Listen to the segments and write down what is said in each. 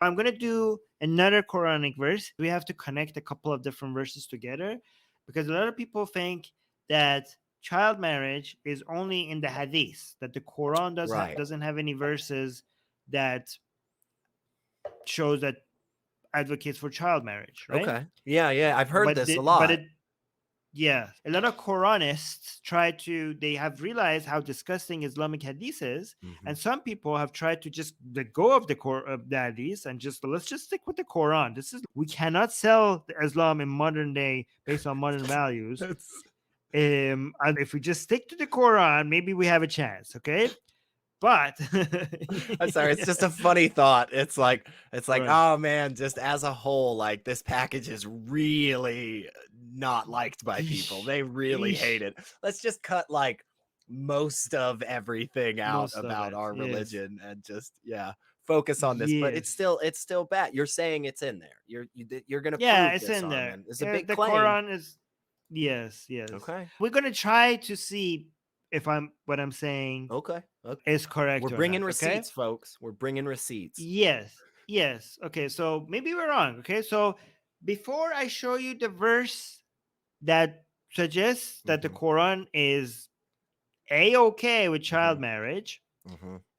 I'm going to do another Quranic verse. We have to connect a couple of different verses together because a lot of people think that child marriage is only in the hadith, that the Quran doesn't have any verses that shows that advocates for child marriage, right? Okay. Yeah. I've heard this a lot. Yeah, a lot of Quranists they have realized how disgusting Islamic hadith is, and some people have tried to just let go of the hadith and let's just stick with the Quran. We cannot sell Islam in modern day based on modern values. And if we just stick to the Quran, maybe we have a chance. Okay. But I'm sorry, it's just a funny thought. It's like, Right. oh man, just as a whole, like this package is really not liked by people. They really hate it. Let's just cut like most of everything out about our religion and just focus on this. But it's still bad. You're saying it's in there. You're gonna prove it's this, in there. Armin. It's a big the claim. Quran is yes. Okay. We're gonna try to see if what I'm saying is correct. We're bringing receipts, folks. We're bringing receipts. Yes. Okay, so maybe we're wrong. Okay, so before I show you the verse that suggests that the Quran is a-okay with child marriage,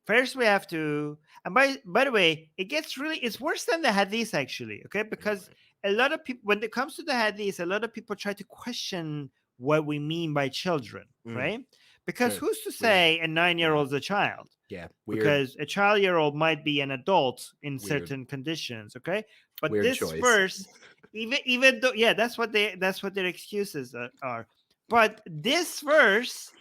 first we have to, and by the way, it's worse than the hadith actually, okay? Because a lot of people, when it comes to the hadith, a lot of people try to question what we mean by children, right? Because who's to say a 9-year-old is a child? Yeah, weird. Because a child-year-old might be an adult in certain conditions, okay? But weird this choice. verse, even though, that's what their excuses are. But this verse,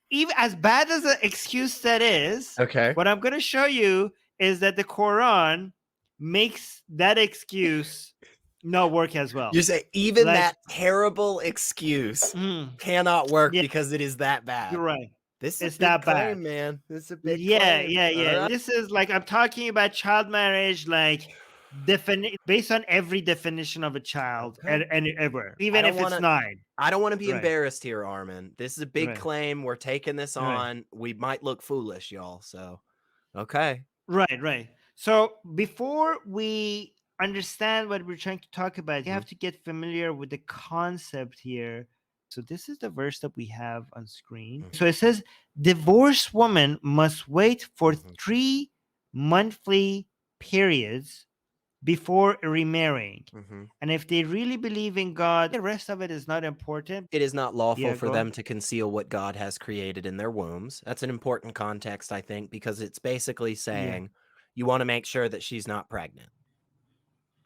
even as bad as an excuse that is, what I'm going to show you is that the Quran makes that excuse not work as well. You say even that terrible excuse cannot work because it is that bad. You're right. This is that claim, man. This is a big claim. Yeah. This is like, I'm talking about child marriage, like based on every definition of a child and ever, even if it's 9. I don't want to be embarrassed here, Armin. This is a big claim. We're taking this on. We might look foolish, y'all. So, okay. Right. So before we understand what we're trying to talk about, you have to get familiar with the concept here. So this is the verse that we have on screen. So it says, divorced woman must wait for 3 monthly periods before remarrying. And if they really believe in God, the rest of it is not important. It is not lawful for them to conceal what God has created in their wombs. That's an important context, I think, because it's basically saying you want to make sure that she's not pregnant.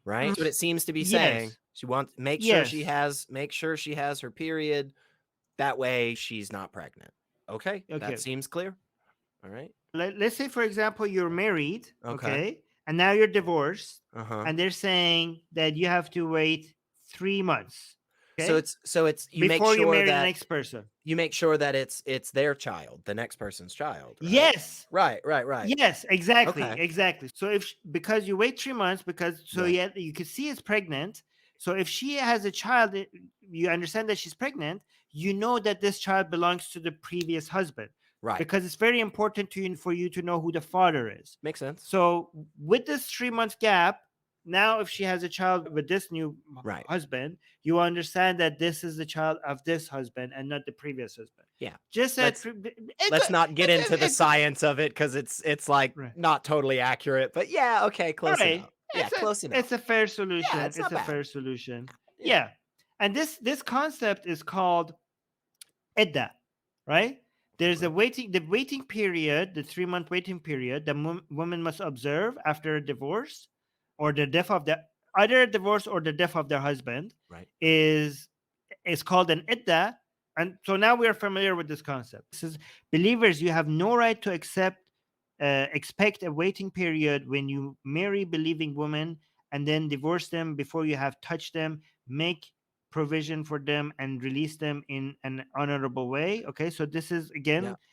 Right? That's what it seems to be saying. She wants make sure she has her period. That way she's not pregnant. Okay. That seems clear. All right. Let's say, for example, you're married, okay, and now you're divorced, and they're saying that you have to wait 3 months. Okay? So it's you before make sure you marry that the next person. You make sure that it's their child, the next person's child. Right? Yes. Right. Yes, exactly. So because you wait 3 months, you can see it's pregnant. So if she has a child, you understand that she's pregnant. You know that this child belongs to the previous husband. Right. Because it's very important for you to know who the father is. Makes sense. So with this 3-month gap, now if she has a child with this new husband, you understand that this is the child of this husband and not the previous husband. Yeah. Just let's not get into the science of it because it's like not totally accurate. But yeah, okay, close enough. Yeah, close enough. It's a fair solution. Yeah, it's not bad. Fair solution. Yeah. And this concept is called iddah, right? There's the waiting period, the 3-month waiting period the woman must observe after a divorce or the death of either a divorce or the death of their husband. Right. Is called an iddah. And so now we are familiar with this concept. This is, believers, you have no right to expect a waiting period when you marry believing women and then divorce them before you have touched them, make provision for them and release them in an honorable way. Okay, so this is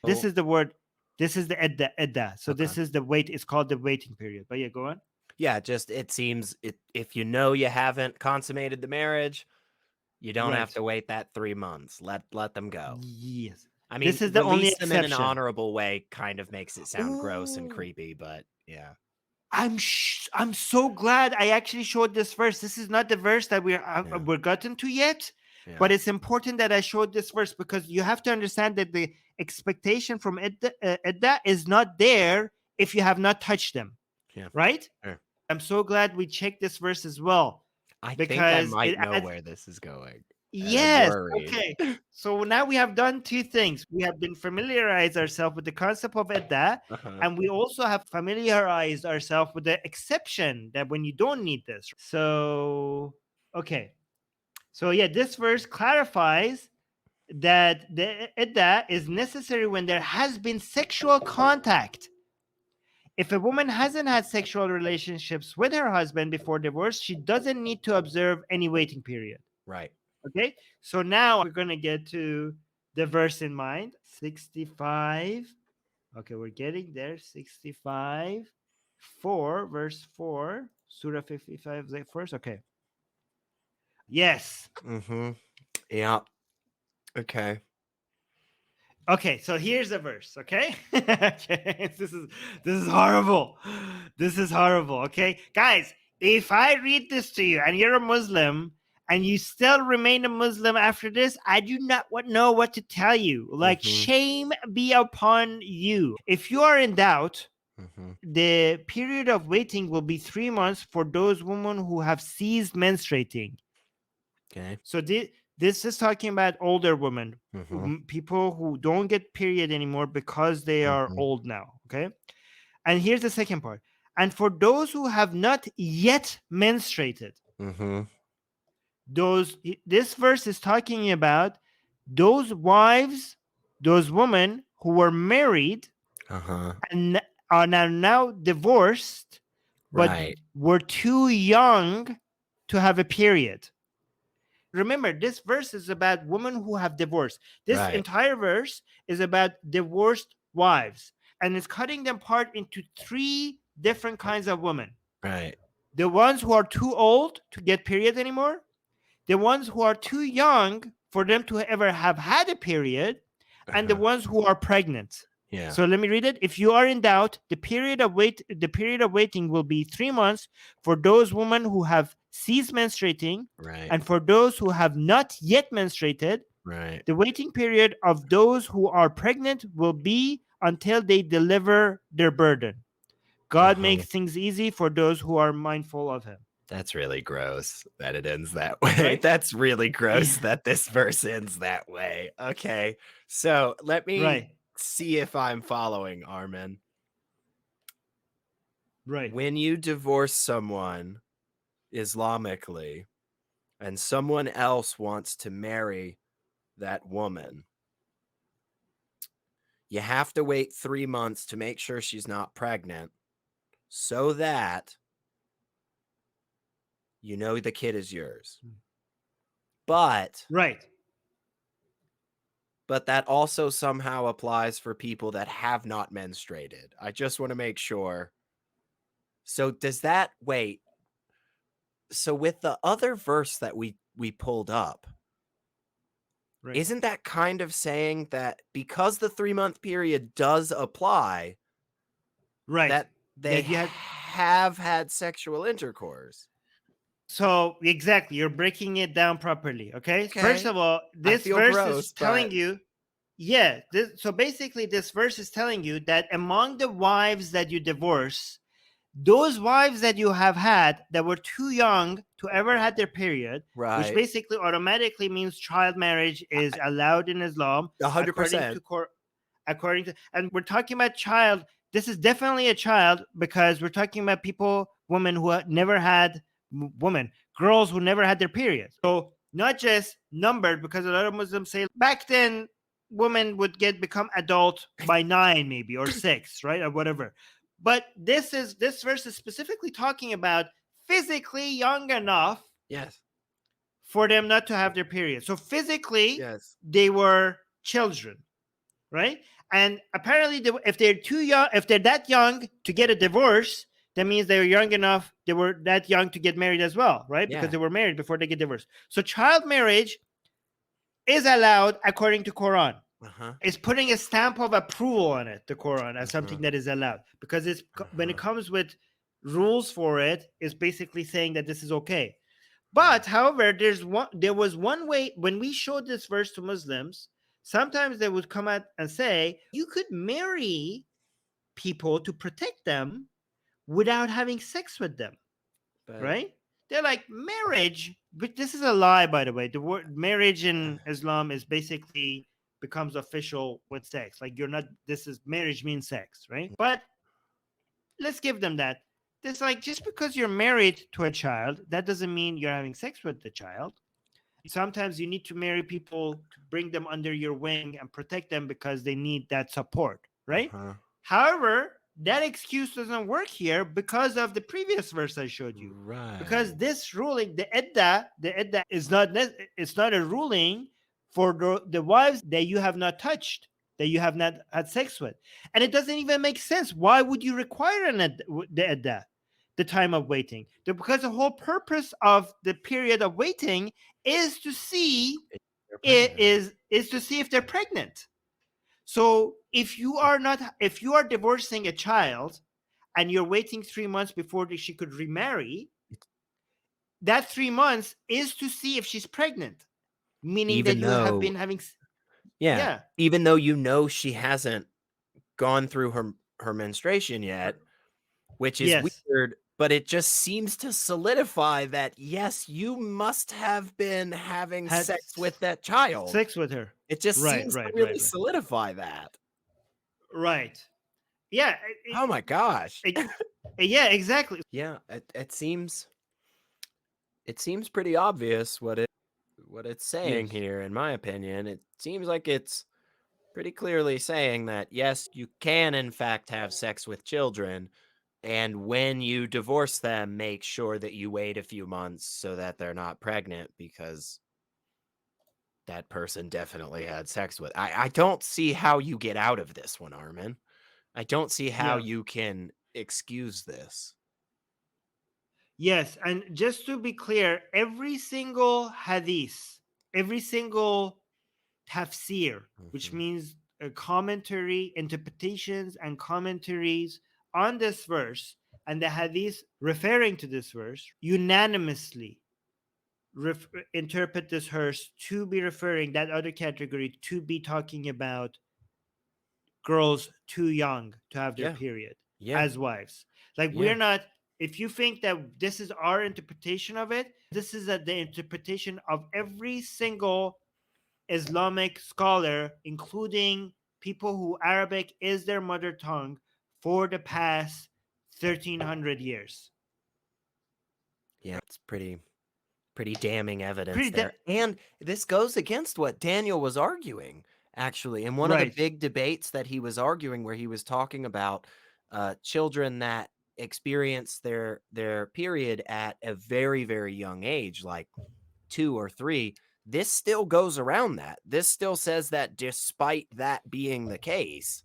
this is the word, this is the iddah. So this is the wait. It's called the waiting period. But yeah, go on. Yeah, just it seems if you know you haven't consummated the marriage, you don't have to wait that 3 months. Let them go. Yes. I mean, this is the only release them exception. in an honorable way kind of makes it sound gross and creepy, but yeah. I'm so glad I actually showed this verse. This is not the verse that we're gotten to yet, but it's important that I showed this verse because you have to understand that the expectation from Idda is not there if you have not touched them. Right? Sure. I'm so glad we checked this verse as well. I think I might know where this is going. Yes. Okay. So now we have done two things. We have been familiarized ourselves with the concept of Idda, and we also have familiarized ourselves with the exception that when you don't need this. So, okay. So yeah, this verse clarifies that the Idda is necessary when there has been sexual contact. If a woman hasn't had sexual relationships with her husband before divorce, she doesn't need to observe any waiting period. Right. Okay, so now we're going to get to the verse in mind, 65. Okay, we're getting there, 65, 4, verse 4, Surah 55, the first. Okay. Yes. Yeah. Okay. Okay, so here's the verse, okay? Okay, this is horrible. This is horrible, okay? Guys, if I read this to you and you're a Muslim and you still remain a Muslim after this, I do not know what to tell you. Like, shame be upon you. If you are in doubt, the period of waiting will be 3 months for those women who have ceased menstruating. Okay. So this is talking about older women, people who don't get period anymore because they are old now. Okay. And here's the second part. And for those who have not yet menstruated, this verse is talking about those wives, those women who were married and are now divorced, but were too young to have a period. Remember, this verse is about women who have divorced. This entire verse is about divorced wives, and it's cutting them apart into 3 different kinds of women. Right. The ones who are too old to get period anymore, the ones who are too young for them to ever have had a period, and the ones who are pregnant. Yeah. So let me read it. If you are in doubt, the period of waiting will be 3 months for those women who have ceased menstruating, and for those who have not yet menstruated, the waiting period of those who are pregnant will be until they deliver their burden. God makes things easy for those who are mindful of Him. That's really gross that it ends that way. Right? That's really gross that this verse ends that way. Okay. So let me see if I'm following, Armin. Right. When you divorce someone Islamically and someone else wants to marry that woman, you have to wait 3 months to make sure she's not pregnant so that you know the kid is yours. But that also somehow applies for people that have not menstruated. I just want to make sure. So does that wait? So with the other verse that we pulled up, isn't that kind of saying that because the 3-month period does apply, that they have had sexual intercourse? So exactly, you're breaking it down properly. Okay. First of all, this verse is telling you, so basically, this verse is telling you that among the wives that you divorce, those wives that you have had that were too young to ever had their period, which basically automatically means child marriage is allowed in Islam. 100%. According to, and we're talking about child. This is definitely a child because we're talking about women who never had. Girls who never had their period. So not just numbered, because a lot of Muslims say back then women would become adult by 9 maybe or 6, right, or whatever. But this verse is specifically talking about physically young enough for them not to have their period. So physically they were children, right? And apparently if they're too young, if they're that young to get a divorce, that means they were young enough, they were that young to get married as well, right? Because they were married before they get divorced. So child marriage is allowed according to Quran. It's putting a stamp of approval on it, the Quran, as something that is allowed. Because it's when it comes with rules for it is basically saying that this is okay. But however, there was one way when we showed this verse to Muslims, sometimes they would come out and say, you could marry people to protect them without having sex with them, But right? They're like, marriage, but this is a lie, by the way. The word marriage in Islam is basically becomes official with sex. Like, you're not, this is marriage means sex, right? But let's give them that. It's like, just because you're married to a child, that doesn't mean you're having sex with the child. Sometimes you need to marry people to bring them under your wing and protect them because they need that support, right? However, that excuse doesn't work here because of the previous verse I showed you. right. Because this ruling, the edda is not, it's not a ruling for the wives that you have not touched, that you have not had sex with, and it doesn't even make sense. Why would you require the edda, the time of waiting? Because the whole purpose of the period of waiting is to see is to see if they're pregnant. So if you are divorcing a child and you're waiting 3 months before she could remarry, that 3 months is to see if she's pregnant, meaning that Even you have though, been having yeah, even though you know she hasn't gone through her menstruation yet, which is Yes. weird, but it just seems to solidify that, yes, you must have been having Had sex with that child. sex with her. It just Right, seems to right, really right. solidify that. Right. Yeah. Oh my gosh. Yeah, exactly. Yeah, it seems pretty obvious what it's saying Yes. here, in my opinion. It seems like it's pretty clearly saying that, yes, you can in fact have sex with children, and when you divorce them, make sure that you wait a few months so that they're not pregnant, because that person definitely had sex with. I don't see how you get out of this one, Armin. I don't see how Yeah. you can excuse this. Yes, and just to be clear, every single hadith, every single tafsir, which means a commentary, interpretations, and commentaries on this verse, and the hadith referring to this verse, unanimously interpret this verse to be referring that other category to be talking about girls too young to have their period as wives. Like, we're not, if you think that this is our interpretation of it, this is the interpretation of every single Islamic scholar, including people who Arabic is their mother tongue for the past 1300 years. Yeah, it's pretty damning evidence there. And this goes against what Daniel was arguing, actually. In one of the big debates that he was arguing, where he was talking about children that experience their period at a very, very young age, like 2 or 3, this still goes around that. This still says that despite that being the case,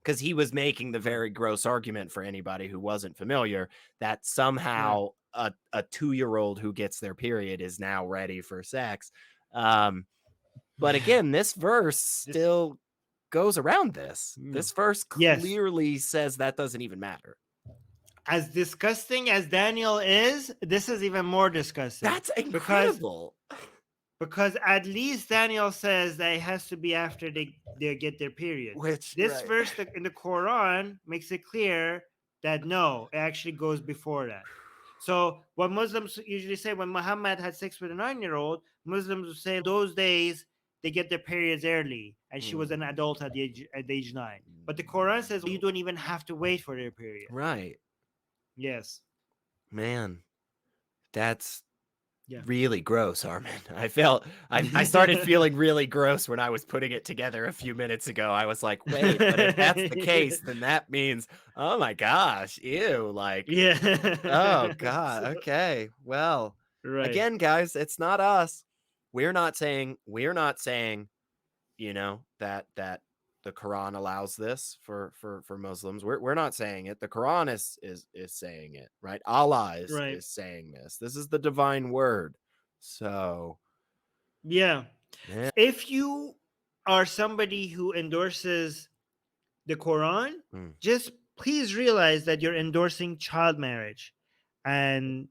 because he was making the very gross argument for anybody who wasn't familiar, that somehow a 2-year-old who gets their period is now ready for sex. But again, this verse still goes around this. This verse clearly says that doesn't even matter. As disgusting as Daniel is, this is even more disgusting. That's incredible. Because at least Daniel says that it has to be after they get their period. This verse in the Quran makes it clear that no, it actually goes before that. So what Muslims usually say, when Muhammad had sex with a 9-year-old, Muslims would say those days they get their periods early, and she was an adult at age 9. But the Quran says you don't even have to wait for their period. Right. Yes. Man, that's really gross, Armin. I started feeling really gross when I was putting it together a few minutes ago. I was like, wait, but if that's the case, then that means, oh my gosh, ew, like, oh God, okay. Well, again, guys, it's not us. We're not saying, you know, that the Quran allows this for Muslims. We're not saying it. The Quran is saying it, right? Allah is saying this. This is the divine word. So if you are somebody who endorses the Quran, just please realize that you're endorsing child marriage and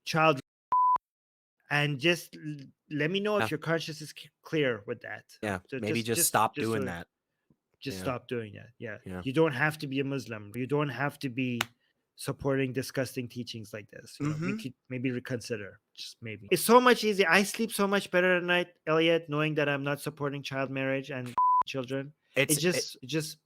child, and just let me know if your conscience is clear with that. Yeah, So maybe just stop doing that. Just Yeah. stop doing that. Yeah. Yeah. You don't have to be a Muslim. You don't have to be supporting disgusting teachings like this. You know, we could maybe reconsider. Just maybe. It's so much easier. I sleep so much better at night, Elliot, knowing that I'm not supporting child marriage and children. It's just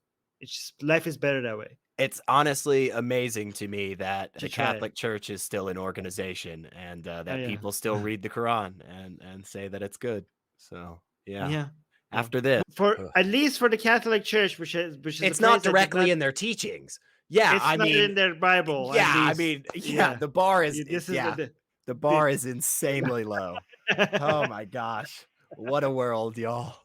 life is better that way. It's honestly amazing to me that To the try it. Catholic Church is still an organization, and that yeah. people still read the Quran and say that it's good. So yeah. Yeah. After this, For at least for the Catholic Church, which is it's a not place that does directly not, in their teachings. Yeah, it's I not mean, in their Bible. yeah, at I least. mean, yeah, the bar is This is yeah, the bar is insanely low. Oh my gosh, what a world, y'all.